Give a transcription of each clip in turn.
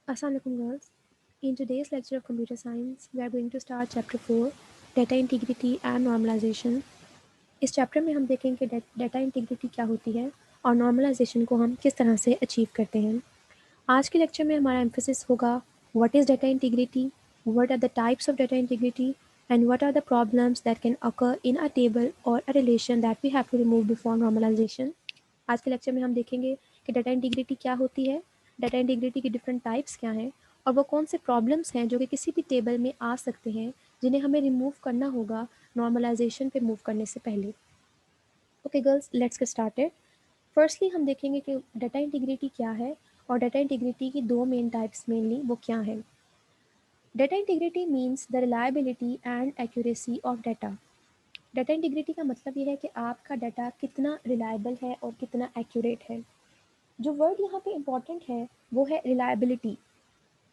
Assalamualaikum girls. In today's lecture of computer science, we are going to start chapter 4, data integrity and normalization. इस chapter में हम देखेंगे कि data integrity क्या होती है और नॉर्मलाइजेशन को हम किस तरह से अचीव करते हैं। आज के लेक्चर में हमारा एम्फेसिस होगा what is data integrity, what are the types of data integrity and what are the problems that can occur in a table और a relation that we have to remove before normalisation. आज के lecture में हम देखेंगे कि data integrity क्या होती है, डाटा इंटीग्रिटी की डिफरेंट टाइप्स क्या हैं और वो कौन से प्रॉब्लम्स हैं जो कि किसी भी टेबल में आ सकते हैं जिन्हें हमें रिमूव करना होगा नॉर्मलाइजेशन पे मूव करने से पहले। Okay girls, let's get started. Firstly हम देखेंगे कि डाटा इंटीग्रिटी क्या है और डाटा इंटीग्रिटी की दो मेन टाइप्स मेनली वो क्या है। Data integrity means the reliability and accuracy of data. Data integrity का मतलब ये है कि आपका डाटा कितना रिलायबल है और कितना एक्यूरेट है। जो वर्ड यहाँ पे इम्पॉर्टेंट है वो है रिलायबिलिटी।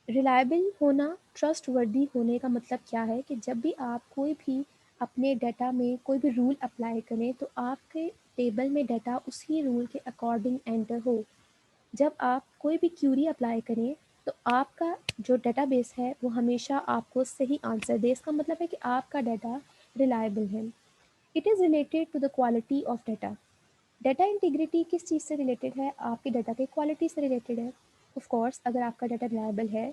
रिलायबल होना, ट्रस्ट वर्दी होने का मतलब क्या है कि जब भी आप कोई भी अपने डाटा में कोई भी रूल अप्लाई करें तो आपके टेबल में डाटा उसी रूल के अकॉर्डिंग एंटर हो। जब आप कोई भी क्यूरी अप्लाई करें तो आपका जो डेटाबेस है वो हमेशा आपको सही आंसर दे। इसका मतलब है कि आपका डाटा रिलायबल है। It is related to the quality of data. Data integrity किस चीज़ से रिलेटेड है? आपके डाटा की क्वालिटी से रिलेटेड है। ऑफ कोर्स अगर आपका डाटा रिलायबल है,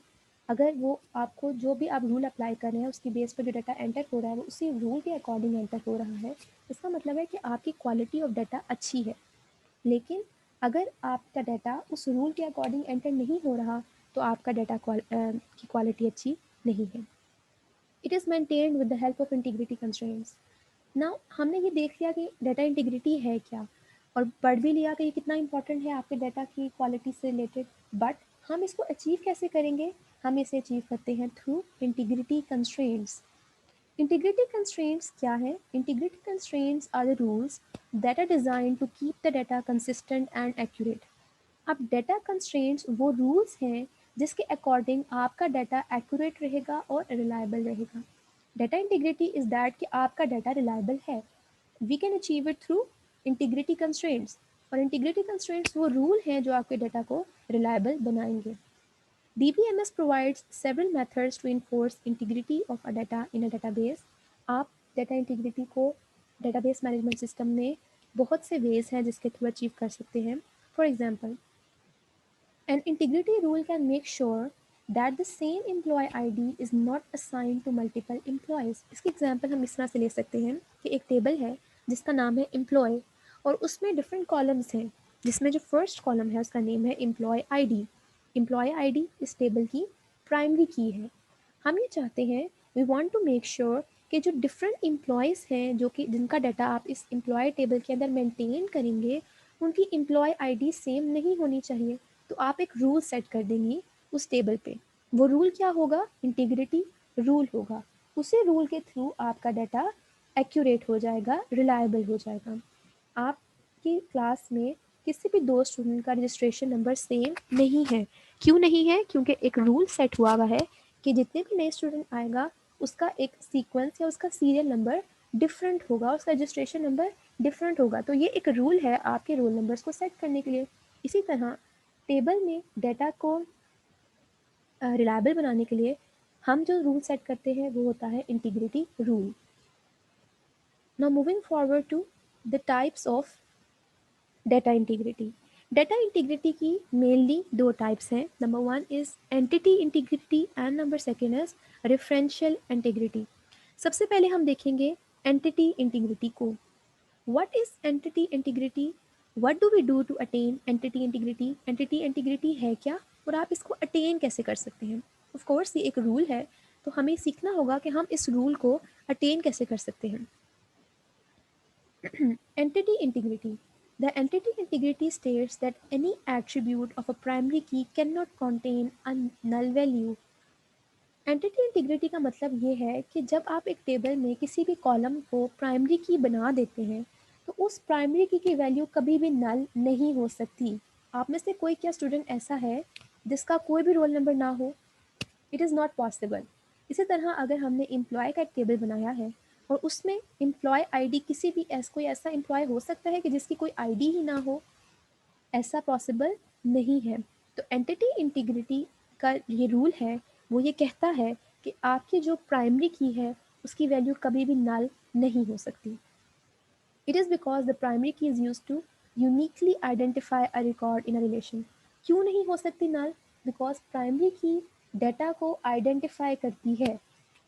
अगर वो आपको जो भी आप रूल अप्लाई कर रहे हैं उसकी बेस पर जो डाटा एंटर हो रहा है वो उसी रूल के अकॉर्डिंग एंटर हो रहा है, इसका मतलब है कि आपकी क्वालिटी ऑफ डाटा अच्छी है। लेकिन अगर आपका डाटा उस रूल के अकॉर्डिंग एंटर नहीं हो रहा तो आपका डाटा की क्वालिटी अच्छी नहीं है। It is maintained with the help of integrity constraints. Now हमने ये देख लिया कि डाटा इंटीग्रिटी है क्या और पढ़ भी लिया कि ये कितना इंपॉर्टेंट है आपके डाटा की क्वालिटी से रिलेटेड। बट हम इसको अचीव कैसे करेंगे? हम इसे अचीव करते हैं through integrity constraints. Integrity constraints क्या है? Integrity constraints are the rules that are design to keep the data consistent and accurate. अब डाटा कंस्ट्रेंट्स वो रूल्स हैं जिसके अकॉर्डिंग आपका डाटा एक्यूरेट रहेगा और रिलायबल रहेगा। डाटा इंटीग्रिटी इज दैट कि आपका डाटा रिलायबल है। We can achieve it through integrity constraints. और इंटीग्रिटी कंस्ट्रेंट्स वो रूल हैं जो आपके डाटा को रिलायबल बनाएंगे। DBMS provides several methods to enforce integrity of a data in a database. आप डाटा इंटीग्रिटी को डेटाबेस मैनेजमेंट सिस्टम में बहुत से वेज हैं जिसके थ्रू अचीव कर सकते हैं। For example, an integrity rule can make sure that the same employee ID is not assigned to multiple employees. इसकी एग्जाम्पल हम इस तरह से ले सकते हैं कि एक टेबल है जिसका नाम है एम्प्लॉय और उसमें डिफरेंट कॉलम्स हैं जिसमें जो फर्स्ट कॉलम है उसका नेम है एम्प्लॉय आईडी। एम्प्लॉय आईडी इस टेबल की प्राइमरी की है। हम ये चाहते हैं, we want to make sure कि जो डिफरेंट एम्प्लॉयज़ हैं जो कि जिनका डाटा आप इस एम्प्लॉय टेबल के अंदर मेंटेन करेंगे उनकी एम्प्लॉय आईडी सेम नहीं होनी चाहिए। तो आप एक रूल सेट कर देंगी उस टेबल पे। वो रूल क्या होगा? इंटीग्रिटी रूल होगा। उसी रूल के थ्रू आपका डाटा एक्यूरेट हो जाएगा, रिलायबल हो जाएगा। आपकी क्लास में किसी भी दो स्टूडेंट का रजिस्ट्रेशन नंबर सेम नहीं है। क्यों नहीं है? क्योंकि एक रूल सेट हुआ हुआ है कि जितने भी नए स्टूडेंट आएगा उसका एक सीक्वेंस या उसका सीरियल नंबर डिफरेंट होगा, उसका रजिस्ट्रेशन नंबर डिफरेंट होगा। तो ये एक रूल है आपके रोल नंबर्स को सेट करने के लिए। इसी तरह टेबल में डाटा को रिलायबल बनाने के लिए हम जो रूल सेट करते हैं वो होता है integrity rule. Now moving forward to the types of data integrity. Data integrity की मेनली दो टाइप्स हैं। Number one is entity integrity and number second is referential integrity. सबसे पहले हम देखेंगे एंटिटी इंटीग्रिटी को। What is entity integrity? What do we do to attain entity integrity? Entity integrity है क्या और आप इसको अटेन कैसे कर सकते हैं? ऑफ कोर्स ये एक रूल है तो हमें सीखना होगा कि हम इस रूल को अटेन कैसे कर सकते हैं। Entity integrity. The entity integrity states that any attribute of a primary key cannot contain a null value. Entity integrity का मतलब ये है कि जब आप एक टेबल में किसी भी कॉलम को प्राइमरी की बना देते हैं तो उस प्राइमरी की वैल्यू कभी भी नल नहीं हो सकती। आप में से कोई क्या स्टूडेंट ऐसा है जिसका कोई भी रोल नंबर ना हो? It is not possible. इसी तरह अगर हमने एम्प्लॉय का एक टेबल बनाया है और उसमें एम्प्लॉय आईडी किसी भी कोई ऐसा एम्प्लॉय हो सकता है कि जिसकी कोई आईडी ही ना हो? ऐसा पॉसिबल नहीं है। तो एंटिटी इंटीग्रिटी का ये रूल है वो ये कहता है कि आपकी जो प्राइमरी की है उसकी वैल्यू कभी भी नल नहीं हो सकती। It is because the primary key is used to uniquely identify a record in a relation. क्यों नहीं हो सकती null? Because primary key data को आइडेंटिफाई करती है।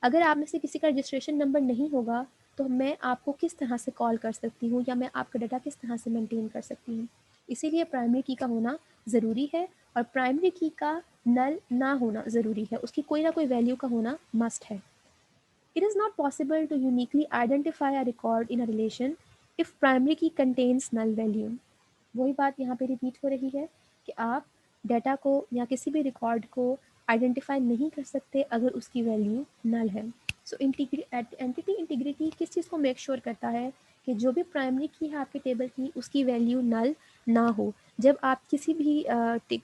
अगर आप में से किसी का रजिस्ट्रेशन नंबर नहीं होगा तो मैं आपको किस तरह से कॉल कर सकती हूँ या मैं आपका डाटा किस तरह से मेंटेन कर सकती हूँ। इसीलिए प्राइमरी की का होना ज़रूरी है और प्राइमरी की का नल ना होना ज़रूरी है, उसकी कोई ना कोई वैल्यू का होना मस्ट है। It is not possible to uniquely identify a record in a relation if primary key contains null value. वही बात यहाँ पे रिपीट हो रही है कि आप डेटा को या किसी भी रिकॉर्ड को आइडेंटिफाई नहीं कर सकते अगर उसकी वैल्यू नल है। सो एंटिटी इंटीग्रिटी किस चीज़ को मेक श्योर करता है कि जो भी प्राइमरी की है आपके टेबल की उसकी वैल्यू नल ना हो। जब आप किसी भी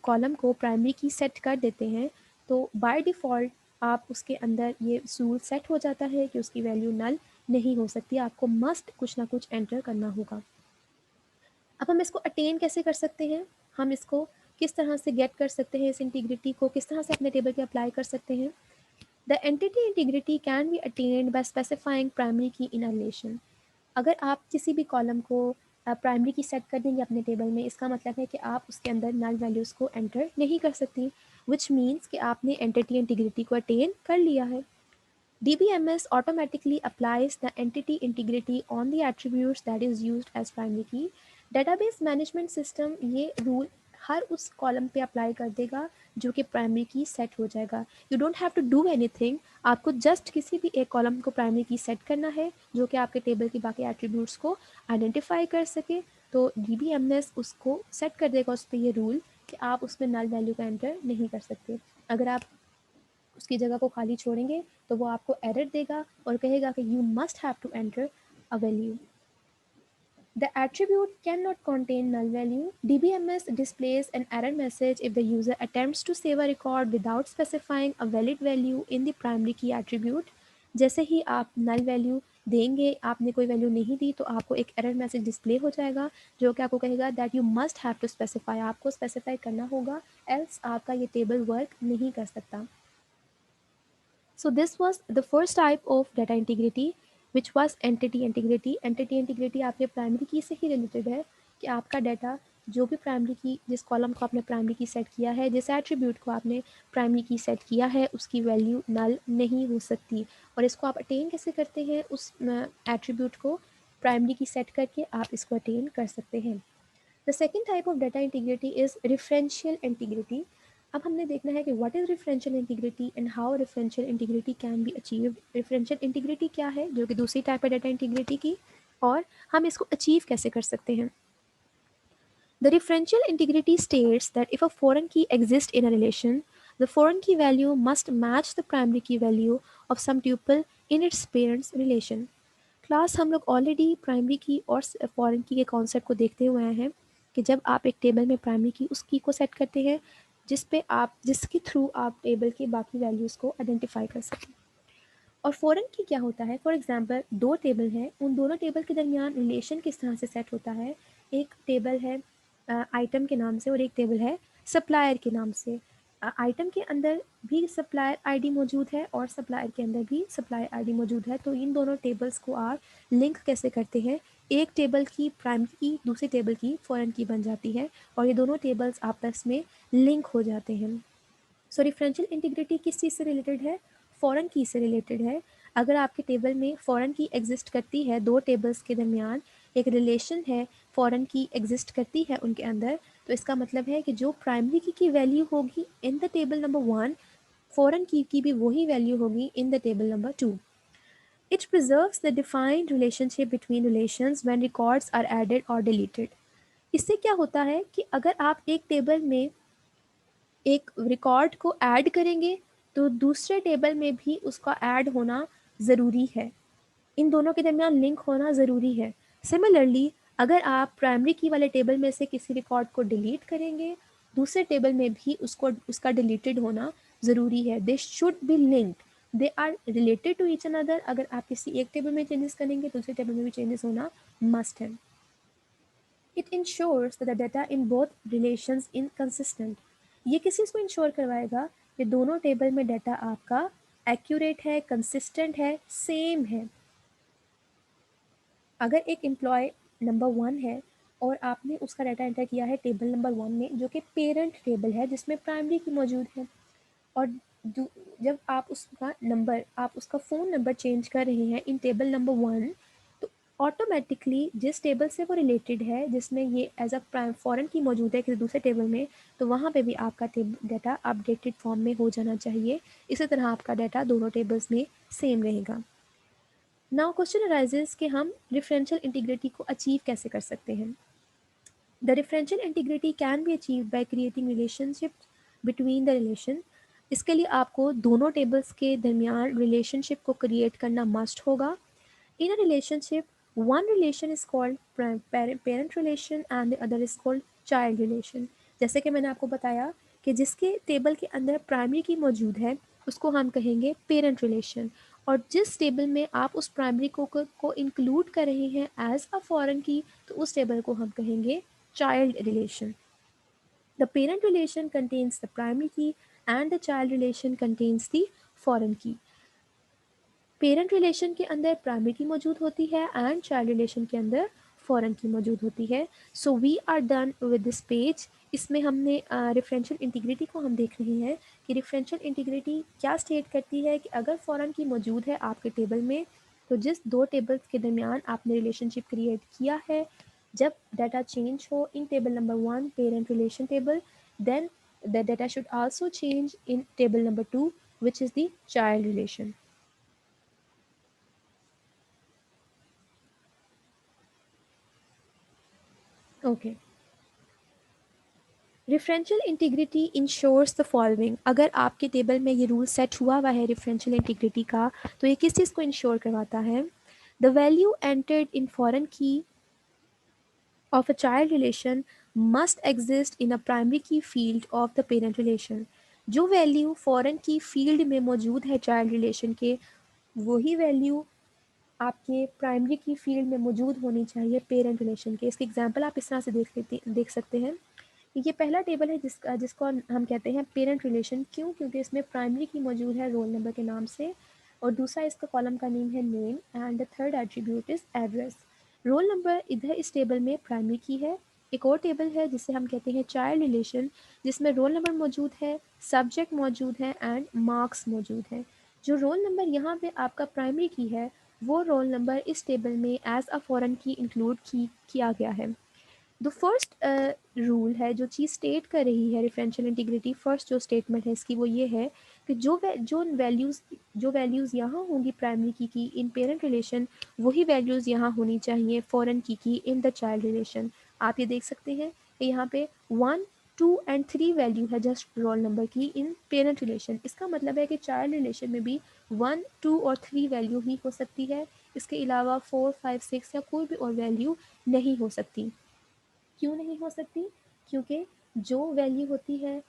कॉलम को प्राइमरी की सेट कर देते हैं तो बाय डिफ़ॉल्ट आप उसके अंदर ये रूल सेट हो जाता है कि उसकी वैल्यू नल नहीं हो सकती, आपको मस्ट कुछ ना कुछ एंटर करना होगा। अब हम इसको अटेन कैसे कर सकते हैं, हम इसको किस तरह से गेट कर सकते हैं, इस इंटीग्रिटी को किस तरह से अपने टेबल पे अप्लाई कर सकते हैं। The entity integrity can be attend bye specifying primary की इन अ रिलेशन। अगर आप किसी भी कॉलम को प्राइमरी की सेट कर देंगे अपने टेबल में, इसका मतलब है कि आप उसके अंदर नल वैल्यूज़ को एंटर नहीं कर सकती, विच मीन्स कि आपने एंटिटी इंटीग्रिटी को अटेन कर लिया है। DBMS automatically applies the entity integrity on the attributes that is used as primary key. Database management system ये रूल हर उस कॉलम पे अप्लाई कर देगा जो कि प्राइमरी की सेट हो जाएगा। You don't have to do anything, आपको जस्ट किसी भी एक कॉलम को प्राइमरी की सेट करना है जो कि आपके टेबल की बाकी एट्रीब्यूट्स को आइडेंटिफाई कर सके। तो DBMS उसको सेट कर देगा उस पर ये रूल कि आप उसमें नल वैल्यू का एंटर नहीं कर सकते। अगर आप उसकी जगह को खाली छोड़ेंगे तो वो आपको एरर देगा और कहेगा कि you must have to enter a value. The attribute cannot contain null value. DBMS displays an error message if the user attempts to save a record without specifying a valid value in the primary key attribute. जैसे ही आप null value देंगे, आपने कोई value नहीं दी तो आपको एक error message display हो जाएगा जो कि आपको कहेगा that you must have to specify, आपको स्पेसिफाई करना होगा, एल्स आपका ये टेबल वर्क नहीं कर सकता। So this was the first type of data integrity, which was entity integrity. Entity integrity आपके प्राइमरी की से ही रिलेटेड है कि आपका डाटा जो भी प्राइमरी की, जिस कॉलम को आपने प्राइमरी की सेट किया है, जिस एट्रीब्यूट को आपने प्राइमरी की सेट किया है, उसकी वैल्यू नल नहीं हो सकती। और इसको आप अटेन कैसे करते हैं, उस एट्रीब्यूट को प्राइमरी की सेट करके आप इसको अटेन कर सकते हैं। The second type of data integrity is referential integrity. अब हमने देखना है कि what is referential integrity and how referential integrity can be achieved. Referential integrity क्या है, जो कि दूसरी टाइप है डाटा इंटीग्रिटी की, और हम इसको अचीव कैसे कर सकते हैं। The referential integrity states that if a foreign key exists in a relation, the foreign key value must match the primary key value of some tuple in its parents relation. Class हम लोग already primary की और foreign की के concept को देखते हुए आए हैं कि जब आप एक टेबल में प्राइमरी की उस की को सेट करते हैं जिसके थ्रू आप टेबल की बाकी वैल्यूज़ को आइडेंटिफाई कर सकें। और फॉरेन की क्या होता है, फॉर एग्जांपल दो टेबल हैं, उन दोनों टेबल के दरमियान रिलेशन किस तरह से सेट होता है। एक टेबल है आइटम के नाम से और एक टेबल है सप्लायर के नाम से। आइटम के अंदर भी सप्लायर आईडी मौजूद है और सप्लायर के अंदर भी सप्लायर आईडी मौजूद है। तो इन दोनों टेबल्स को आप लिंक कैसे करते हैं, एक टेबल की प्राइमरी की दूसरी टेबल की फॉरेन की बन जाती है और ये दोनों टेबल्स आपस में लिंक हो जाते हैं। सो डिफरेंशियल इंटीग्रिटी किस चीज़ से रिलेटेड है, फॉरेन की से रिलेटेड है। अगर आपके टेबल में फॉरेन की एग्जिस्ट करती है, दो टेबल्स के दरमियान एक रिलेशन है, फॉरेन की एग्जिस्ट करती है उनके अंदर, तो इसका मतलब है कि जो प्राइमरी की वैल्यू होगी in the table number 1, foreign की भी वही वैल्यू होगी in the table number 2। It preserves the defined relationship between relations when records are added or deleted. इससे क्या होता है कि अगर आप एक टेबल में एक रिकॉर्ड को ऐड करेंगे तो दूसरे टेबल में भी उसका ऐड होना ज़रूरी है, इन दोनों के दरमियान लिंक होना ज़रूरी है। सिमिलरली अगर आप प्राइमरी की वाले टेबल में से किसी रिकॉर्ड को डिलीट करेंगे, दूसरे टेबल में भी उसका डिलीटेड होना ज़रूरी है। They should be linked, they are related to each other. अगर आप किसी एक टेबल में चेंजेस करेंगे दूसरे टेबल में भी चेंजेस होना मस्ट है। It ensures that the data in both relations inconsistent. ये किस चीज़ को इंश्योर करवाएगा कि दोनों टेबल में डाटा आपका एक्यूरेट है, कंसिस्टेंट है, सेम है। अगर एक एम्प्लॉय नंबर 1 है और आपने उसका डाटा एंटर किया है टेबल नंबर 1 में, जो कि पेरेंट टेबल है जिसमें प्राइमरी की मौजूद है, और जब आप उसका नंबर, आप उसका फ़ोन नंबर चेंज कर रहे हैं इन टेबल नंबर 1, तो ऑटोमेटिकली जिस टेबल से वो रिलेटेड है, जिसमें ये एज अ प्राइम फॉरेन की मौजूद है किसी दूसरे टेबल में, तो वहाँ पे भी आपका डाटा अपडेटेड फॉर्म में हो जाना चाहिए। इसी तरह आपका डाटा दोनों टेबल्स में सेम रहेगा। नाउ क्वेश्चन अराइजेस कि हम डिफरेंशियल इंटीग्रिटी को अचीव कैसे कर सकते हैं। The differential integrity can be achieve by creating relationship between the relation. इसके लिए आपको दोनों टेबल्स के दरमियान रिलेशनशिप को क्रिएट करना मस्ट होगा। In a relationship, one relation is called parent relation and the other is called child relation। जैसे कि मैंने आपको बताया कि जिसके टेबल के अंदर प्राइमरी की मौजूद है उसको हम कहेंगे पेरेंट रिलेशन, और जिस टेबल में आप उस प्राइमरी को इंक्लूड कर रहे हैं एज अ फॉरेन की, तो उस टेबल को हम कहेंगे child relation. The parent relation contains the primary key and the child relation contains the foreign key। Parent relation के अंदर प्राइमरी की मौजूद होती है एंड चाइल्ड रिलेशन के अंदर फॉरेन की मौजूद होती है। So we are done with this page. इसमें हमने डिफरेंशियल इंटीग्रिटी को हम देख रहे हैं कि डिफरेंशियल इंटीग्रिटी क्या स्टेट करती है कि अगर फॉरेन की मौजूद है आपके टेबल में, तो जिस दो टेबल्स के दरमियान आपने रिलेशनशिप क्रिएट किया है, जब डाटा चेंज हो in table number 1 parent relation table, then the data should also change in table number 2 which is the child relation. Okay. Differential integrity ensures the following. अगर आपके table में ये rule set हुआ हुआ है differential integrity का, तो ये किस चीज़ को इंश्योर करवाता है? The value entered in foreign की of a child relation must exist in a primary key field of the parent relation। जो वैल्यू फॉरेन की फील्ड में मौजूद है चाइल्ड रिलेशन के, वही वैल्यू आपके प्राइमरी की फील्ड में मौजूद होनी चाहिए पेरेंट रिलेशन के। इसके एग्जांपल आप इस तरह से देख सकते हैं। ये पहला टेबल है जिसको हम कहते हैं पेरेंट रिलेशन। क्यों? क्योंकि इसमें प्राइमरी की मौजूद है रोल नंबर के नाम से, और दूसरा इसका कॉलम का नेम है name, and the third attribute is address. Roll number इधर इस टेबल में प्राइमरी की है। एक और टेबल है जिसे हम कहते हैं चाइल्ड रिलेशन, जिसमें रोल नंबर मौजूद है, सब्जेक्ट मौजूद है एंड मार्क्स मौजूद है। जो रोल नंबर यहाँ पे आपका प्राइमरी की है, वो रोल नंबर इस टेबल में as a foreign key include किया गया है। द फर्स्ट रूल है जो चीज़ स्टेट कर रही है डिफरेंशियल इंटीग्रिटी, फर्स्ट जो स्टेटमेंट है इसकी वो ये है कि जो वैल्यूज़ यहाँ होंगी प्राइमरी की इन पेरेंट रिलेशन, वही वैल्यूज़ यहाँ होनी चाहिए फॉरेन की इन द चाइल्ड रिलेशन। आप ये देख सकते हैं कि यहाँ पे 1, 2 एंड 3 वैल्यू है जस्ट रोल नंबर की इन पेरेंट रिलेशन। इसका मतलब है कि चाइल्ड रिलेशन में भी 1, 2 और 3 वैल्यू ही हो सकती है। इसके अलावा 4, 5, 6 या कोई भी और वैल्यू नहीं हो सकती। क्यों नहीं हो सकती? क्योंकि जो वैल्यू होती है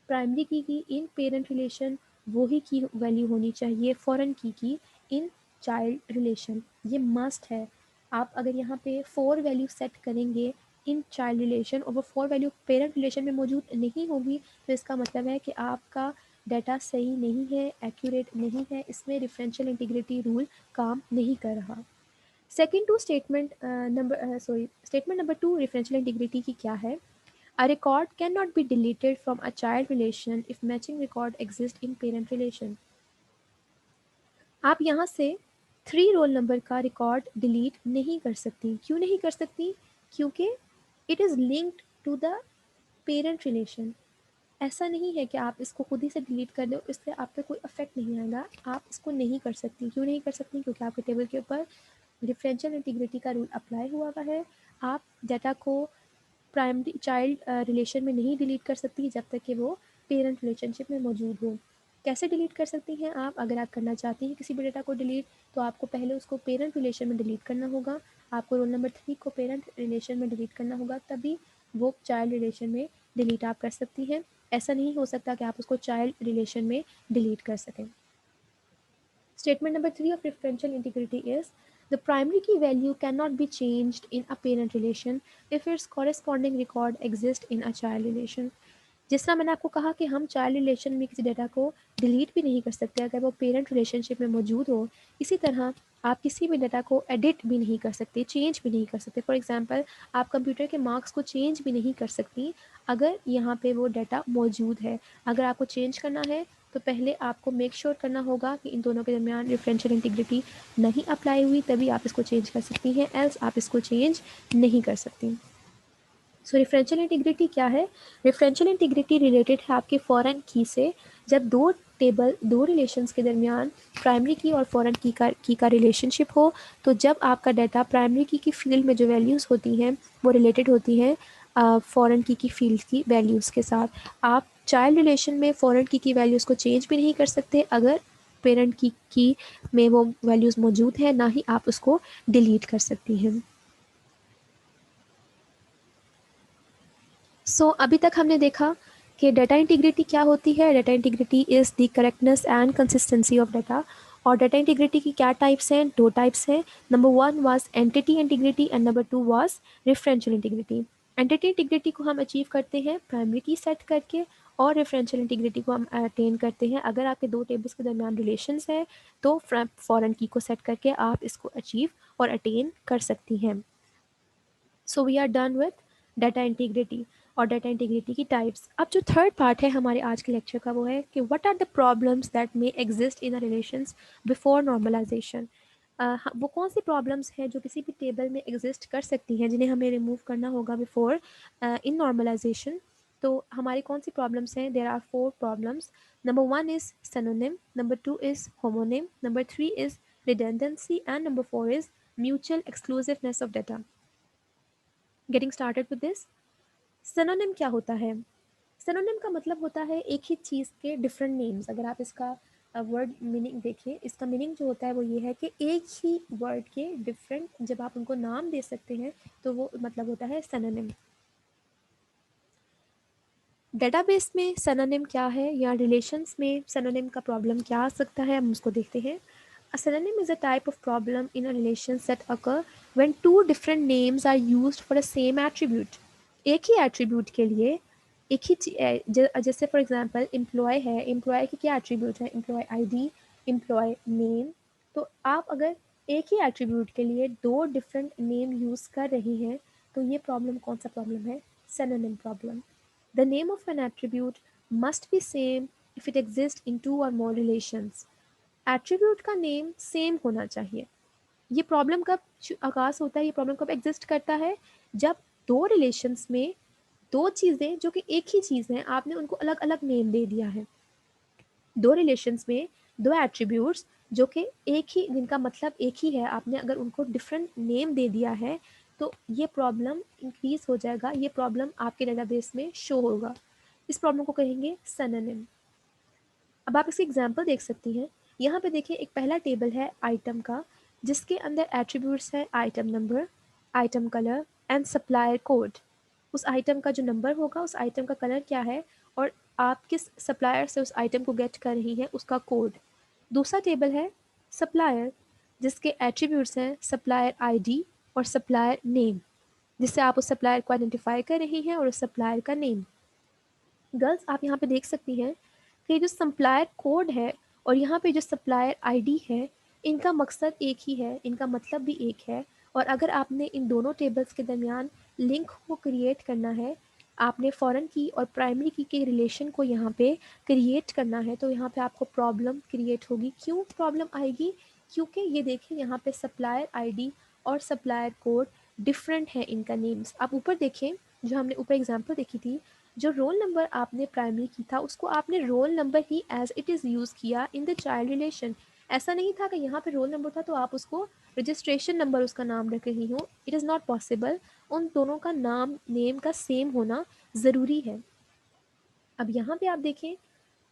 प्राइमरी की इन पेरेंट रिलेशन, वही की वैल्यू होनी चाहिए फॉरेन की इन चाइल्ड रिलेशन। ये मस्ट है। आप अगर यहाँ पे 4 वैल्यू सेट करेंगे इन चाइल्ड रिलेशन और वो 4 वैल्यू पेरेंट रिलेशन में मौजूद नहीं होगी, तो इसका मतलब है कि आपका डाटा सही नहीं है, एक्यूरेट नहीं है, इसमें डिफरेंशियल इंटीग्रिटी रूल काम नहीं कर रहा। Second two statement statement number 2 differential integrity की क्या है? A record cannot be deleted from a child relation if matching record exists in parent relation। आप यहाँ से 3 रोल नंबर का रिकॉर्ड डिलीट नहीं कर सकती। क्यों नहीं कर सकती? क्योंकि it is linked to the parent relation. ऐसा नहीं है कि आप इसको खुद ही से डिलीट कर दो, इससे आप पे कोई इफेक्ट नहीं आएगा। आप इसको नहीं कर सकती। क्यों नहीं कर सकती? क्योंकि आपके टेबल के ऊपर डिफरेंशियल इंटीग्रिटी का रूल अप्लाई हुआ हुआ है। आप डाटा को प्राइमरी चाइल्ड रिलेशन में नहीं डिलीट कर सकती जब तक कि वो पेरेंट रिलेशनशिप में मौजूद हो। कैसे डिलीट कर सकती हैं आप? अगर आप करना चाहती हैं किसी भी डेटा को डिलीट, तो आपको पहले उसको पेरेंट रिलेशन में डिलीट करना होगा। आपको रोल नंबर 3 को पेरेंट रिलेशन में डिलीट करना होगा, तभी वो चाइल्ड रिलेशन में डिलीट आप कर सकती हैं। ऐसा नहीं हो सकता कि आप उसको चाइल्ड रिलेशन में डिलीट कर सकें। Statement number 3 of differential integrity is the primary key value cannot be changed in a parent relation if its corresponding record exists in a child relation। जिस तरह मैंने आपको कहा कि हम चाइल्ड रिलेशन में किसी डेटा को डिलीट भी नहीं कर सकते अगर वो पेरेंट रिलेशनशिप में मौजूद हो, इसी तरह आप किसी भी डेटा को एडिट भी नहीं कर सकते, चेंज भी नहीं कर सकते। फॉर एग्जांपल आप कंप्यूटर के मार्क्स को चेंज भी नहीं कर सकती अगर यहाँ पे वो डेटा मौजूद है। अगर आपको चेंज करना है तो पहले आपको मेक श्योर करना होगा कि इन दोनों के दरमियान रेफरेंशियल इंटीग्रिटी नहीं अप्लाई हुई, तभी आप इसको चेंज कर सकती हैं, एल्स आप इसको चेंज नहीं कर सकती। सो रेफरेंशियल इंटीग्रिटी क्या है? रेफरेंशियल इंटीग्रिटी रिलेटेड है आपके फॉरेन की से। जब दो रिलेशंस के दरमियान प्राइमरी की और फॉरेन की का रिलेशनशिप हो, तो जब आपका डाटा प्राइमरी की फील्ड में जो वैल्यूज़ होती हैं वो रिलेटेड होती हैं फॉरेन की फील्ड की वैल्यूज़ के साथ। आप चाइल्ड रिलेशन में फॉरेन की वैल्यूज़ को चेंज भी नहीं कर सकते अगर पेरेंट की में वो वैल्यूज़ मौजूद है, ना ही आप उसको डिलीट कर सकती हैं। अभी तक हमने देखा कि डाटा इंटीग्रिटी क्या होती है। Data integrity is the correctness and consistency of data. और डाटा इंटीग्रिटी की क्या टाइप्स हैं? दो टाइप्स हैं। Number one was entity integrity and number two was referential integrity. Entity integrity को हम अचीव करते हैं प्राइमरी की सेट करके, और रेफरेंशियल इंटीग्रिटी को हम अटेन करते हैं अगर आपके दो टेबल्स के दरमियान रिलेशंस है, तो फॉरेन की को सेट करके आप इसको अचीव और अटेन कर सकती हैं। So we are done with data integrity और डाटा इंटीग्रिटी की टाइप्स। अब जो थर्ड पार्ट है हमारे आज के लेक्चर का वो है कि what are the problems that may exist in a relations before normalization. वो कौन सी प्रॉब्लम्स हैं जो किसी भी टेबल में एग्जिस्ट कर सकती हैं, जिन्हें हमें रिमूव करना होगा बिफोर इन नॉर्मलाइजेशन। तो हमारी कौन सी प्रॉब्लम्स हैं? There are four problems. Number one is synonym, number two is homonym, number three is redundancy, and number four is mutual exclusiveness of data. Getting started with this. Synonym क्या होता है? Synonym का मतलब होता है एक ही चीज़ के डिफरेंट नेम्स। अगर आप इसका वर्ड मीनिंग देखें, इसका मीनिंग जो होता है वो ये है कि एक ही वर्ड के डिफरेंट जब आप उनको नाम दे सकते हैं तो वो मतलब होता है सिनोनिम। डेटाबेस में सिनोनिम क्या है या रिलेशंस में सिनोनिम का प्रॉब्लम क्या आ सकता है, हम उसको देखते हैं। A synonym is a type of problem in a relation that occur when two different names are used for the same attribute. एक ही एट्रीब्यूट के लिए एक ही जैसे फॉर एग्जांपल एम्प्लॉय है, एम्प्लॉय की क्या एट्रीब्यूट है? Employee ID, employee name. तो आप अगर एक ही एट्रीब्यूट के लिए दो डिफरेंट नेम यूज़ कर रही हैं तो ये प्रॉब्लम कौन सा प्रॉब्लम है? Synonym problem. The name of an attribute must be same if it exists in two or more relations. Attribute का नेम सेम होना चाहिए। ये प्रॉब्लम कब आगाज होता है, ये प्रॉब्लम कब एग्जिस्ट करता है? जब दो रिलेशंस में दो चीज़ें जो कि एक ही चीज़ हैं, आपने उनको अलग अलग नेम दे दिया है। दो रिलेशंस में दो एट्रीब्यूट्स जो कि एक ही, जिनका मतलब एक ही है, आपने अगर उनको डिफरेंट नेम दे दिया है तो ये प्रॉब्लम इंक्रीज हो जाएगा, ये प्रॉब्लम आपके डेटाबेस में शो होगा। इस प्रॉब्लम को कहेंगे सिनोनिम। अब आप इसकी एग्जांपल देख सकती हैं। यहाँ पे देखिए एक पहला टेबल है आइटम का, जिसके अंदर एट्रीब्यूट्स है item number, item colour and supplier code. उस आइटम का जो नंबर होगा, उस आइटम का कलर क्या है, और आप किस सप्लायर से उस आइटम को गेट कर रही हैं, उसका कोड। दूसरा टेबल है सप्लायर, जिसके एट्रीब्यूट्स हैं सप्लायर आईडी और सप्लायर नेम, जिससे आप उस सप्लायर को आइडेंटिफाई कर रही हैं, और उस सप्लायर का नेम। गर्ल्स आप यहाँ पे देख सकती हैं कि जो सप्लायर कोड है और यहाँ पे जो सप्लायर आईडी है, इनका मकसद एक ही है, इनका मतलब भी एक है। और अगर आपने इन दोनों टेबल्स के दरमियान लिंक को क्रिएट करना है, आपने फॉरेन की और प्राइमरी की के रिलेशन को यहाँ पे क्रिएट करना है, तो यहाँ पे आपको प्रॉब्लम क्रिएट होगी। क्यों प्रॉब्लम आएगी? क्योंकि ये देखिए यहाँ पे सप्लायर आईडी और सप्लायर कोड डिफरेंट है इनका नेम्स। आप ऊपर देखें, जो हमने ऊपर एग्जांपल देखी थी, जो रोल नंबर आपने प्राइमरी की था उसको आपने रोल नंबर ही एज इट इज़ यूज़ किया इन द चाइल्ड रिलेशन। ऐसा नहीं था कि यहाँ पे रोल नंबर था तो आप उसको रजिस्ट्रेशन नंबर उसका नाम रख रही हो। It is not possible. उन दोनों का नाम नेम का सेम होना ज़रूरी है। अब यहाँ पे आप देखें,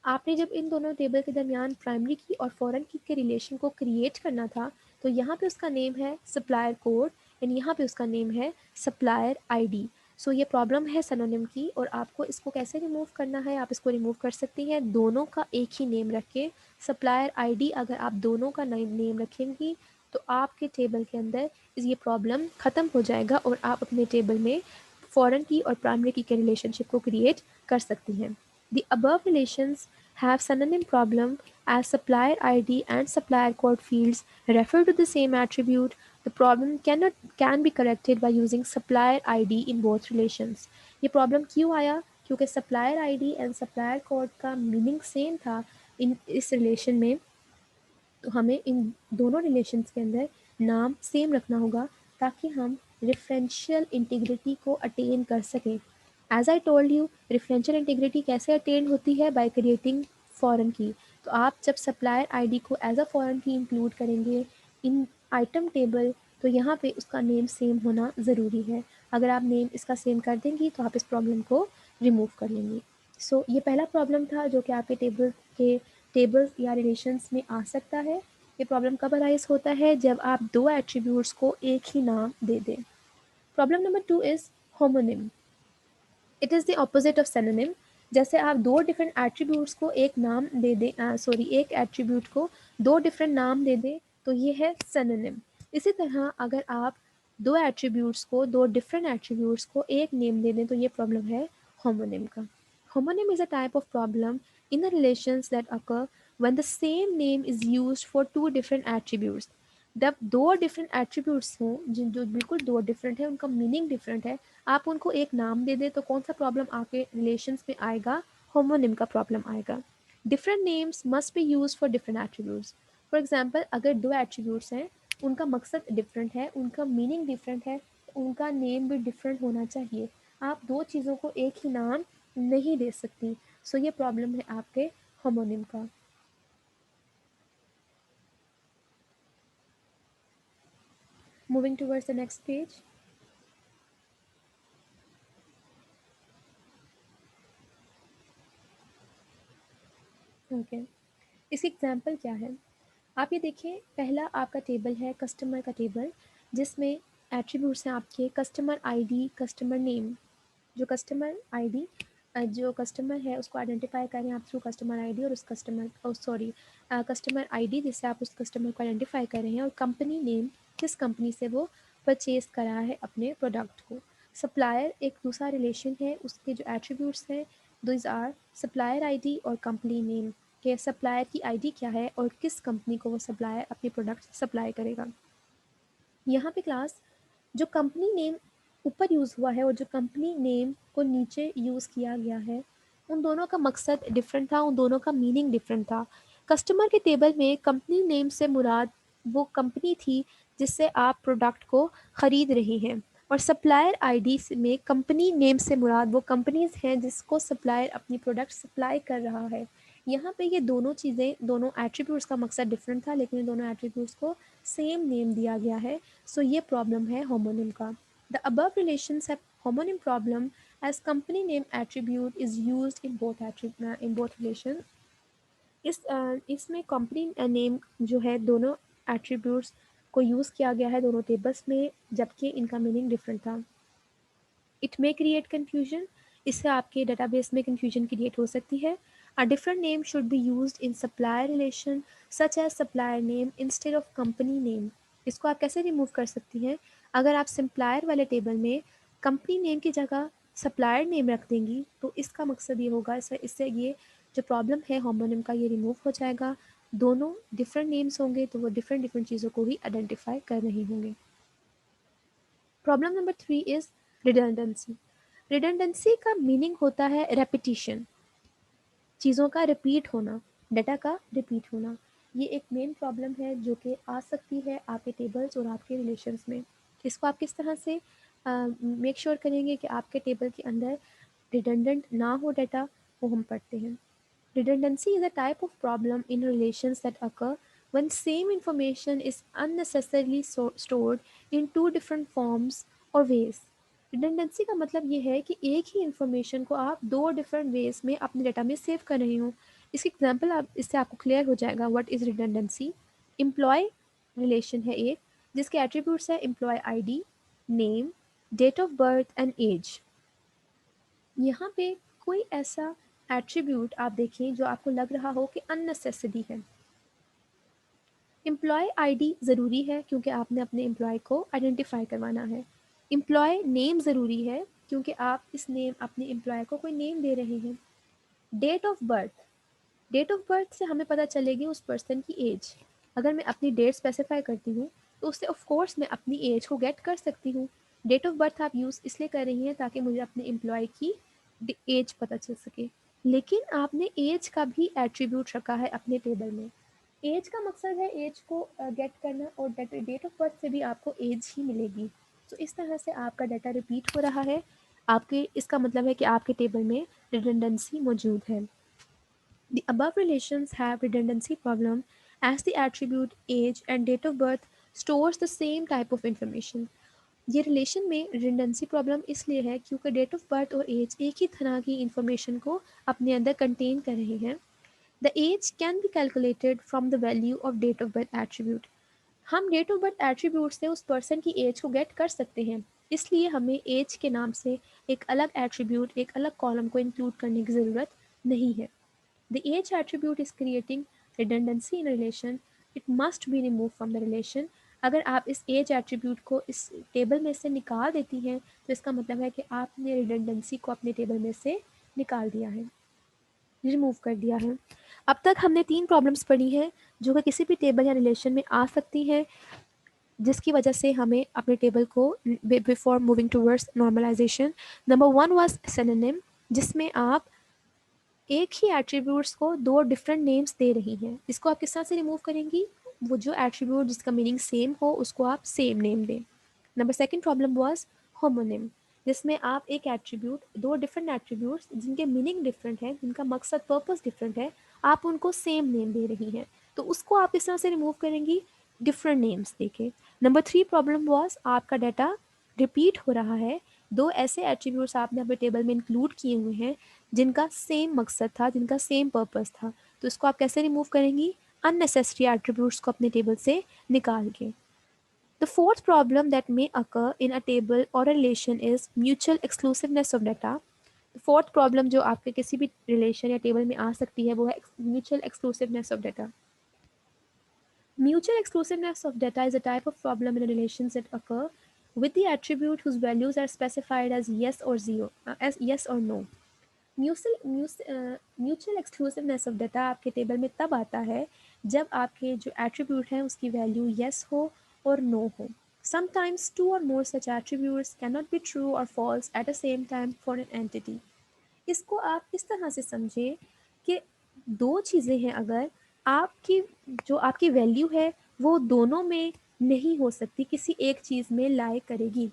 आपने जब इन दोनों टेबल के दरमियान प्राइमरी की और फॉरेन की के रिलेशन को क्रिएट करना था, तो यहाँ पे उसका नेम है सप्लायर कोड एंड यहाँ पे उसका नेम है सप्लायर आईडी। सो ये प्रॉब्लम है सिनोनिम की, और आपको इसको कैसे रिमूव करना है? आप इसको रिमूव कर सकती हैं दोनों का एक ही नेम रख के। सप्लायर आईडी अगर आप दोनों का नेम रखेंगी तो आपके टेबल के अंदर ये प्रॉब्लम ख़त्म हो जाएगा और आप अपने टेबल में फॉरेन की और प्राइमरी की के रिलेशनशिप को क्रिएट कर सकती हैं। The above relations have synonym problem as supplier ID and supplier code fields refer to the same attribute. The problem can be corrected by using supplier ID in both relations. ये problem क्यों आया? क्योंकि supplier ID and supplier code का meaning same था इस relation में, तो हमें इन दोनों रिलेशंस के अंदर नाम सेम रखना होगा ताकि हम रेफरेंशियल इंटीग्रिटी को अटेन कर सकें। As I told you, referential integrity कैसे अटेन होती है? By creating foreign key. तो आप जब सप्लायर आईडी को as a foreign key include करेंगे इन आइटम टेबल, तो यहाँ पे उसका नेम सेम होना ज़रूरी है। अगर आप नेम इसका सेम कर देंगी तो आप इस प्रॉब्लम को रिमूव कर लेंगी। सो ये पहला प्रॉब्लम था जो कि आपके टेबल्स या रिलेशंस में आ सकता है। ये प्रॉब्लम कब अराइज होता है? जब आप दो एट्रीब्यूट्स को एक ही नाम दे दें। Problem number 2 is homonym. It is the opposite of synonym. जैसे आप दो डिफरेंट एट्रीब्यूट्स को एक नाम दे दें, एक एट्रीब्यूट को दो डिफरेंट नाम दे दें, तो ये है सिनोनिम। इसी तरह अगर आप दो एट्रीब्यूट्स को दो डिफरेंट एट्रीब्यूट्स को एक नेम दे दें, तो ये प्रॉब्लम है होमोनिम का। Homonym is a type of problem in the relations that occur when the same name is used for two different attributes. जब दो डिफरेंट एट्रीब्यूट्स हों जिन जो बिल्कुल दो डिफरेंट है, उनका मीनिंग डिफरेंट है, आप उनको एक नाम दे दें, तो कौन सा प्रॉब्लम आपके रिलेशंस में आएगा? होमोनिम का प्रॉब्लम आएगा। Different names must be use for different attributes. For example, अगर दो एट्रीब्यूट्स हैं, उनका मकसद डिफरेंट है, उनका मीनिंग डिफरेंट है, तो उनका नेम भी डिफरेंट होना चाहिए। आप दो चीज़ों को एक ही नाम नहीं दे सकती। सो ये प्रॉब्लम है आपके होमोनिम का। Moving towards the next page. Okay, इसकी एग्जाम्पल क्या है? आप ये देखिए, पहला आपका टेबल है कस्टमर का टेबल, जिसमें एट्रीब्यूट्स हैं आपके कस्टमर आईडी, कस्टमर नेम। जो कस्टमर आईडी जो कस्टमर है उसको आइडेंटिफाई करें आप थ्रू कस्टमर आईडी, और उस कस्टमर आईडी जिससे आप उस कस्टमर को आइडेंटिफाई कर रहे हैं, और कंपनी नेम, किस कंपनी से वो परचेज करा है अपने प्रोडक्ट को। सप्लायर एक दूसरा रिलेशन है, उसके जो एट्रीब्यूट्स हैं दोज आर सप्लायर आईडी और कंपनी नेम, कि सप्लायर की आईडी क्या है और किस कंपनी को वो सप्लायर अपने प्रोडक्ट सप्लाई करेगा। यहाँ पे क्लास जो कंपनी नेम ऊपर यूज़ हुआ है और जो कंपनी नेम को नीचे यूज़ किया गया है, उन दोनों का मकसद डिफरेंट था, उन दोनों का मीनिंग डिफरेंट था। कस्टमर के टेबल में कंपनी नेम से मुराद वो कंपनी थी जिससे आप प्रोडक्ट को ख़रीद रही हैं, और सप्लायर आईडी में कंपनी नेम से मुराद वो कंपनीज हैं जिसको सप्लायर अपनी प्रोडक्ट सप्लाई कर रहा है। यहाँ पे ये दोनों चीज़ें, दोनों एट्रीब्यूट्स का मकसद डिफरेंट था, लेकिन इन दोनों एट्रीब्यूट्स को सेम नेम दिया गया है। सो ये प्रॉब्लम है होमोनिम का। The above relations have homonym problem as company name attribute is used in both relations. इसमें कंपनी नेम जो है दोनों एट्रीब्यूट्स को यूज़ किया गया है दोनों टेबल्स में, जबकि इनका मीनिंग डिफरेंट था। इट मे क्रिएट कन्फ्यूजन, इससे आपके डेटाबेस में कन्फ्यूजन क्रिएट हो सकती है। A different name should be used in supplier relation such as supplier name instead of company name. इसको आप कैसे रिमूव कर सकती हैं? अगर आप सप्लायर वाले टेबल में कंपनी नेम की जगह सप्लायर नेम रख देंगी, तो इसका मकसद ये होगा, इससे ये जो प्रॉब्लम है होमोनिम का, ये रिमूव हो जाएगा। दोनों डिफरेंट नेम्स होंगे तो वो डिफरेंट डिफरेंट चीज़ों को ही आइडेंटिफाई कर रहे होंगे। Problem number 3 is redundancy. Redundancy का मीनिंग होता है रेपिटिशन, चीज़ों का रिपीट होना, डाटा का रिपीट होना। ये एक मेन प्रॉब्लम है जो कि आ सकती है आपके टेबल्स और आपके रिलेशंस में। इसको आप किस तरह से मेक श्योर करेंगे कि आपके टेबल के अंदर रिडंडेंट ना हो डाटा, वो हम पढ़ते हैं। Redundancy is a type of problem in relations that occur when same information is unnecessarily stored in two different forms or ways. Redundancy का मतलब ये है कि एक ही इंफॉर्मेशन को आप दो डिफरेंट वेज में अपने डाटा में सेव कर रहे हो। इसकी एग्जांपल आप इससे आपको क्लियर हो जाएगा what is redundancy. Employee relation है एक, जिसके एट्रीब्यूट्स है employee ID, name, date of birth and age. यहाँ पे कोई ऐसा एट्रीब्यूट आप देखें जो आपको लग रहा हो कि अननेसेसरी है। एम्प्लॉय आईडी ज़रूरी है क्योंकि आपने अपने एम्प्लॉय को आइडेंटिफाई करवाना है। एम्प्लॉय नेम ज़रूरी है क्योंकि आप इस नेम अपने एम्प्लॉय को कोई नेम दे रहे हैं। Date of birth, date of birth से हमें पता चलेगी उस पर्सन की एज। अगर मैं अपनी डेट स्पेसिफाई करती हूँ तो उससे ऑफ कोर्स मैं अपनी एज को गेट कर सकती हूँ। डेट ऑफ बर्थ आप यूज़ इसलिए कर रही हैं ताकि मुझे अपने एम्प्लॉय की एज पता चल सके, लेकिन आपने एज का भी एट्रीब्यूट रखा है अपने टेबल में। एज का मकसद है एज को गेट करना, और डेट ऑफ बर्थ से भी आपको एज ही मिलेगी। तो इस तरह से आपका डाटा रिपीट हो रहा है। आपके इसका मतलब है कि आपके टेबल में रिडंडेंसी मौजूद है। The above relations have redundancy problem as the attribute age and date of birth stores the same type of information. ये रिलेशन में रिडंडेंसी प्रॉब्लम इसलिए है क्योंकि डेट ऑफ बर्थ और एज एक ही तरह की इंफॉर्मेशन को अपने अंदर कंटेन कर रहे हैं। The age can be calculated from the value of date of birth attribute. हम डेट ऑफ बर्थ एट्रीब्यूट से उस पर्सन की एज को गेट कर सकते हैं, इसलिए हमें एज के नाम से एक अलग एट्रीब्यूट, एक अलग कॉलम को इंक्लूड करने की ज़रूरत नहीं है। The age attribute is creating redundancy in relation. It must be removed from the relation. अगर आप इस एज एट्रीब्यूट को इस टेबल में से निकाल देती हैं तो इसका मतलब है कि आपने रिडंडेंसी को अपने टेबल में से निकाल दिया है, रिमूव कर दिया है। अब तक हमने 3 प्रॉब्लम्स पढ़ी हैं जो कि किसी भी टेबल या रिलेशन में आ सकती हैं, जिसकी वजह से हमें अपने टेबल को before moving towards normalization. Number 1 was synonym, जिसमें आप एक ही एट्रीब्यूट्स को 2 डिफरेंट नेम्स दे रही हैं। इसको आप किस तरह से रिमूव करेंगी? वो जो एट्रीब्यूट जिसका मीनिंग सेम हो उसको आप सेम नेम दें। Number second problem was homonym, जिसमें आप एक एट्रीब्यूट, 2 डिफरेंट एट्रीब्यूट्स जिनके मीनिंग डिफरेंट है, जिनका मकसद पर्पस डिफरेंट है, आप उनको सेम नेम दे रही हैं। तो उसको आप किस तरह से रिमूव करेंगी? डिफरेंट नेम्स देके। नंबर 3 प्रॉब्लम वाज आपका डाटा रिपीट हो रहा है। 2 ऐसे एट्रीब्यूट्स आपने अपने टेबल में इंक्लूड किए हुए हैं जिनका सेम मकसद था, जिनका सेम पर्पस था। तो इसको आप कैसे रिमूव करेंगी? अननेसेसरी एट्रीब्यूट्स को अपने टेबल से निकाल के। The fourth problem that may occur in a table or a relation is mutual exclusiveness of data. Fourth problem जो आपके किसी भी रिलेशन या टेबल में आ सकती है वो है mutual exclusiveness of data. Mutual exclusiveness of data is a type of problem in relations that occur with the attribute whose values are specified as yes or zero, as yes or no. Mutual exclusiveness of data आपके table में तब आता है जब आपके जो attribute हैं उसकी वैल्यू येस हो और नो हो। Sometimes two or more such attributes can not be true or false at the same time for an entity. इसको आप इस तरह से समझें कि 2 चीज़ें हैं, अगर आपकी जो आपकी वैल्यू है वो दोनों में नहीं हो सकती, किसी एक चीज़ में लाई करेगी।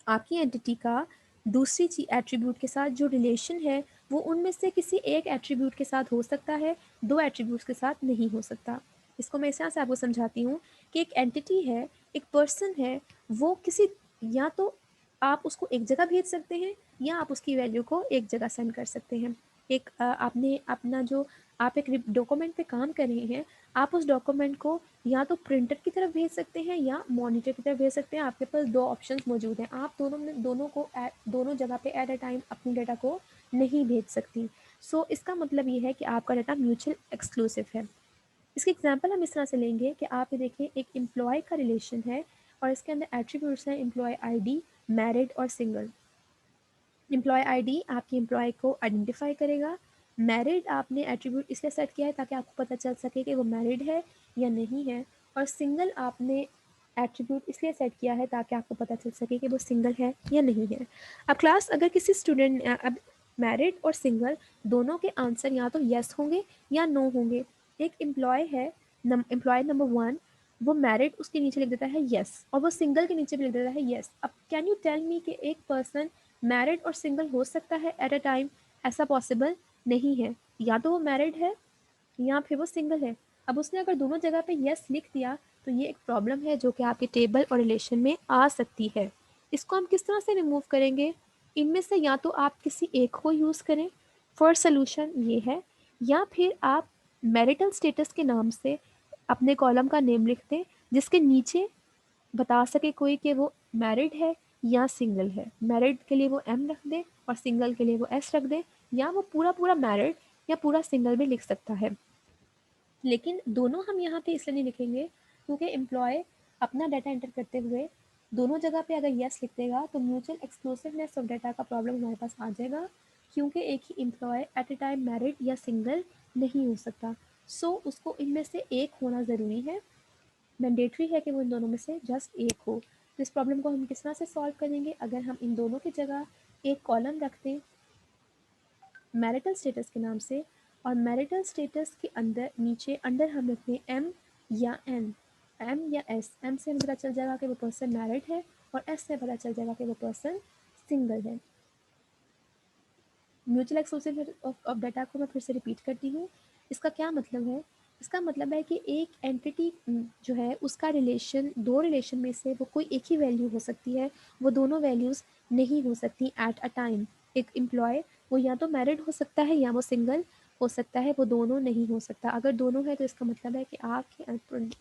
आपकी एंटिटी का दूसरी एट्रीब्यूट के साथ जो रिलेशन है वो उनमें से किसी एक एट्रीब्यूट के साथ हो सकता है, 2 एट्रीब्यूट्स के साथ नहीं हो सकता। इसको मैं इस तरह से आपको समझाती हूँ कि एक एंटिटी है, एक पर्सन है, वो किसी, या तो आप उसको एक जगह भेज सकते हैं या आप उसकी वैल्यू को एक जगह सेंड कर सकते हैं। एक आपने अपना जो आप एक डॉक्यूमेंट पे काम कर रहे हैं, आप उस डॉक्यूमेंट को या तो प्रिंटर की तरफ भेज सकते हैं या मॉनिटर की तरफ भेज सकते हैं। आपके पास 2 ऑप्शंस मौजूद हैं। आप दोनों जगह पे एट अ टाइम अपनी डाटा को नहीं भेज सकती। सो इसका मतलब ये है कि आपका डाटा म्यूचुअल एक्सक्लूसिव है। इसके एग्जांपल हम इस तरह से लेंगे कि आप ये देखिए, एक एम्प्लॉय का रिलेशन है और इसके अंदर एट्रीब्यूट्स हैं एम्प्लॉय आईडी, मैरिड और सिंगल। एम्प्लॉय आईडी आपकी एम्प्लॉय को आइडेंटिफाई करेगा। मैरिड आपने एट्रीब्यूट इसलिए सेट किया है ताकि आपको पता चल सके कि वो मैरिड है या नहीं है, और सिंगल आपने एट्रीब्यूट इसलिए सेट किया है ताकि आपको पता चल सके कि वो सिंगल है या नहीं है। अब क्लास, अगर किसी स्टूडेंट, अब मैरिड और सिंगल दोनों के आंसर या तो येस होंगे या नो होंगे। एक एम्प्लॉय है, एम्प्लॉय नंबर 1, वो मैरिड उसके नीचे लिख देता है येस, और वो सिंगल के नीचे भी लिख देता है येस। अब कैन यू टेल मी कि एक पर्सन मैरिड और सिंगल हो सकता है एट अ टाइम? ऐसा पॉसिबल नहीं है। या तो वो मैरिड है या फिर वो सिंगल है। अब उसने अगर दोनों जगह पे यस लिख दिया तो ये एक प्रॉब्लम है जो कि आपके टेबल और रिलेशन में आ सकती है। इसको हम किस तरह से रिमूव करेंगे? इनमें से या तो आप किसी एक को यूज़ करें, फर्स्ट सोल्यूशन ये है, या फिर आप मैरिटल स्टेटस के नाम से अपने कॉलम का नेम लिख दें जिसके नीचे बता सके कोई कि वो मैरिड है या सिंगल है। मैरिड के लिए वो एम रख दे और सिंगल के लिए वो एस रख दे, या वो पूरा पूरा मैरिड या पूरा सिंगल भी लिख सकता है। लेकिन दोनों हम यहाँ पे इसलिए नहीं लिखेंगे क्योंकि एम्प्लॉय अपना डाटा एंटर करते हुए दोनों जगह पे अगर यस लिख देगा तो म्यूचुअल एक्सक्लूसिवनेस ऑफ डाटा का प्रॉब्लम हमारे पास आ जाएगा, क्योंकि एक ही employ at a time married या सिंगल नहीं हो सकता। सो उसको इनमें से एक होना ज़रूरी है, मैंडेटरी है कि वो इन दोनों में से जस्ट एक हो। तो इस प्रॉब्लम को हम किस तरह से सॉल्व करेंगे? अगर हम इन दोनों की जगह एक कॉलम रख दें मैरिटल स्टेटस के नाम से, और मैरिटल स्टेटस के अंदर नीचे अंडर हम रख दें एम या एन, एम या एस। एम से हमें पता चल जाएगा कि वो पर्सन मैरिड है, और एस से पता चल जाएगा कि वो पर्सन सिंगल है। म्यूचुअल एक्सक्लूसिव ऑफ डाटा को मैं फिर से रिपीट करती हूँ। इसका क्या मतलब है? इसका मतलब है कि एक एंटिटी जो है उसका रिलेशन, दो रिलेशन में से वो कोई एक ही वैल्यू हो सकती है, वो दोनों वैल्यूज़ नहीं हो सकती एट अ टाइम। एक एम्प्लॉय वो या तो मैरिड हो सकता है या वो सिंगल हो सकता है, वो दोनों नहीं हो सकता। अगर दोनों है तो इसका मतलब है कि आपके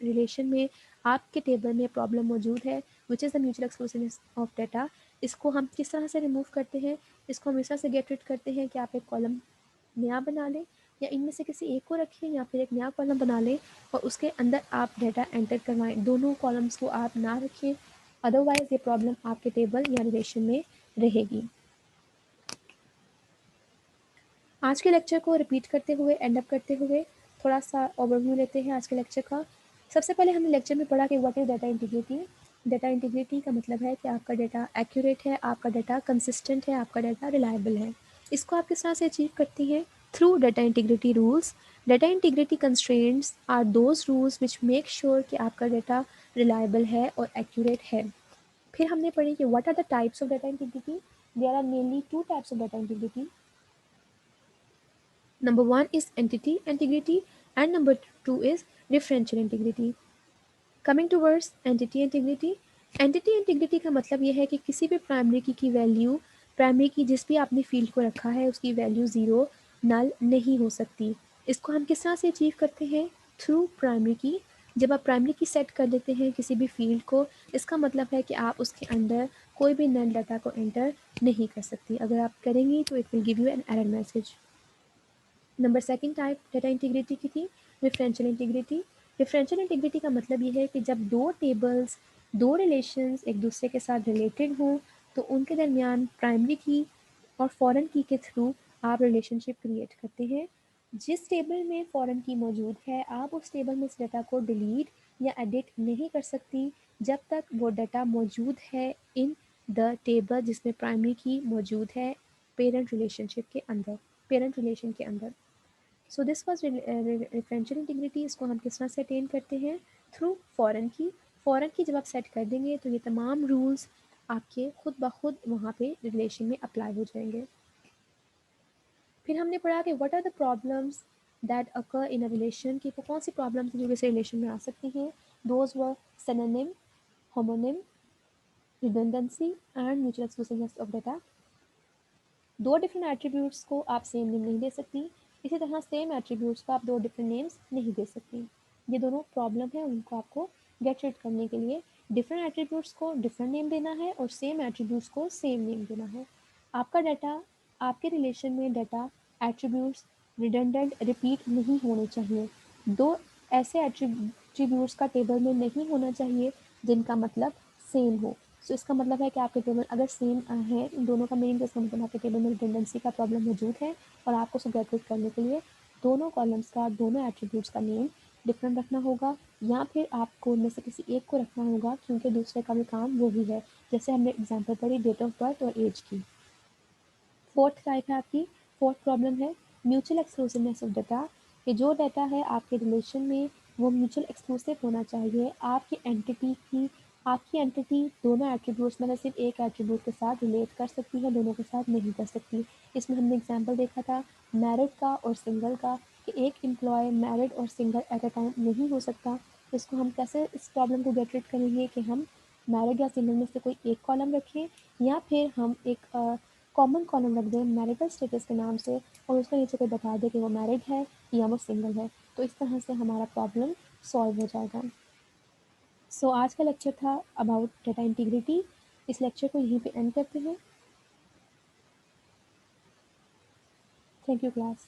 रिलेशन में, आपके टेबल में प्रॉब्लम मौजूद है, विच is the mutual exclusiveness of data. इसको हम किस तरह से रिमूव करते हैं? इसको हमेशा से गेट रीड करते हैं कि आप एक कॉलम नया बना लें, या इनमें से किसी एक को रखें, या फिर एक नया कॉलम बना लें और उसके अंदर आप डाटा एंटर करवाएं। दोनों कॉलम्स को आप ना रखें, अदरवाइज ये प्रॉब्लम आपके टेबल या रिलेशन में रहेगी। आज के लेक्चर को रिपीट करते हुए, एंड अप करते हुए थोड़ा सा ओवरव्यू लेते हैं आज के लेक्चर का। सबसे पहले हमने लेक्चर में पढ़ा कि what is data integrity. Data integrity का मतलब है कि आपका डाटा एक्यूरेट है, आपका डाटा कंसिस्टेंट है, आपका डाटा रिलायबल है। इसको आप किस तरह से अचीव करती हैं? Through data integrity rules. Data integrity constraints are those rules which make sure कि आपका डाटा रिलायबल है और एक्यूरेट है। फिर हमने पढ़ी कि what are the types of data integrity. There are mainly two types of data integrity. Number one is entity integrity and number two is differential integrity. Coming towards entity integrity का मतलब यह है कि किसी भी प्राइमरी की value, primary की जिस भी आपने फील्ड को रखा है उसकी वैल्यू ज़ीरो नल नहीं हो सकती। इसको हम किस तरह से अचीव करते हैं? थ्रू प्राइमरी की। जब आप प्राइमरी की सेट कर देते हैं किसी भी फील्ड को, इसका मतलब है कि आप उसके अंदर कोई भी नल डाटा को एंटर नहीं कर सकती। अगर आप करेंगी तो it will give you an error message. Number second type data integrity की थी डिफरेंशियल इंटीग्रिटी। डिफरेंशियल इंटीग्रिटी का मतलब ये है कि जब दो टेबल्स, दो रिलेशंस एक दूसरे के साथ रिलेटेड हों तो उनके दरमियान प्राइमरी की और फॉरेन की के थ्रू आप रिलेशनशिप क्रिएट करते हैं। जिस टेबल में फॉरेन की मौजूद है आप उस टेबल में इस डाटा को डिलीट या एडिट नहीं कर सकती जब तक वो डाटा मौजूद है इन द टेबल जिसमें प्राइमरी की मौजूद है, पेरेंट रिलेशनशिप के अंदर, पेरेंट रिलेशन के अंदर। So this was referential integrity. इसको हम किस तरह से अटेन करते हैं? थ्रू फॉरेन की। फॉरेन की जब आप सेट कर देंगे तो ये तमाम रूल्स आपके खुद ब खुद वहाँ पे रिलेशन में अप्लाई हो जाएंगे। फिर हमने पढ़ा कि what are the problems that occur in a relation, कि वो कौन सी प्रॉब्लम्स जो किसी रिलेशन में आ सकती हैं। Those were synonym, homonym, redundancy and mutual exclusiveness of data. दो डिफरेंट एट्रीब्यूट्स को आप सेम नेम नहीं दे सकती, इसी तरह सेम एट्रीब्यूट्स को आप दो डिफरेंट नेम्स नहीं दे सकती। ये दोनों प्रॉब्लम है, उनको आपको गेट रीड करने के लिए डिफरेंट एट्रीब्यूट्स को डिफरेंट नेम देना है और सेम एट्रीब्यूट्स को सेम नेम देना है। आपका डाटा, आपके रिलेशन में डाटा एट्रीब्यूट्स रिडंडेंट, रिपीट नहीं होने चाहिए। दो ऐसे एट्रीब्यूट्स का टेबल में नहीं होना चाहिए जिनका मतलब सेम हो। सो इसका मतलब है कि आपके टेबल अगर सेम है इन दोनों का मीनिंग, तो इसका मतलब आपके टेबल में रिडंडेंसी का प्रॉब्लम मौजूद है और आपको उसको गेट रीड करने के लिए दोनों कॉलम्स का, दोनों एट्रीब्यूट्स का नेम डिफरेंट रखना होगा, या फिर आपको उनमें से किसी एक को रखना होगा क्योंकि दूसरे का भी काम वो ही है। जैसे हमने एग्जाम्पल पढ़ी डेट ऑफ बर्थ और एज की। फोर्थ टाइप है आपकी, फोर्थ प्रॉब्लम है म्यूचुअल एक्सक्लूसिवनेस ऑफ डाटा। कि जो डाटा है आपके रिलेशन में वो म्यूचुअल एक्सक्लूसिव होना चाहिए। आपकी एंटिटी दोनों एट्रीब्यूट्स में से सिर्फ एक एट्रीब्यूट के साथ रिलेट कर सकती है, दोनों के साथ नहीं कर सकती। इसमें हमने एग्जाम्पल देखा था मैरिड का और सिंगल का, कि एक एम्प्लॉय मैरिड और सिंगल एट अ टाइम नहीं हो सकता। इसको हम कैसे, इस प्रॉब्लम को गेट रीड करेंगे कि हम मैरिड या सिंगल में से कोई एक कॉलम रखें, या फिर हम एक कॉमन कॉलम रख दें मैरिटल स्टेटस के नाम से और उसके नीचे कोई बता दे कि वो मैरिड है या वो सिंगल है। तो इस तरह से हमारा प्रॉब्लम सॉल्व हो जाएगा। सो आज का लेक्चर था अबाउट डाटा इंटीग्रिटी। इस लेक्चर को यहीं पे एंड करते हैं। Thank you class.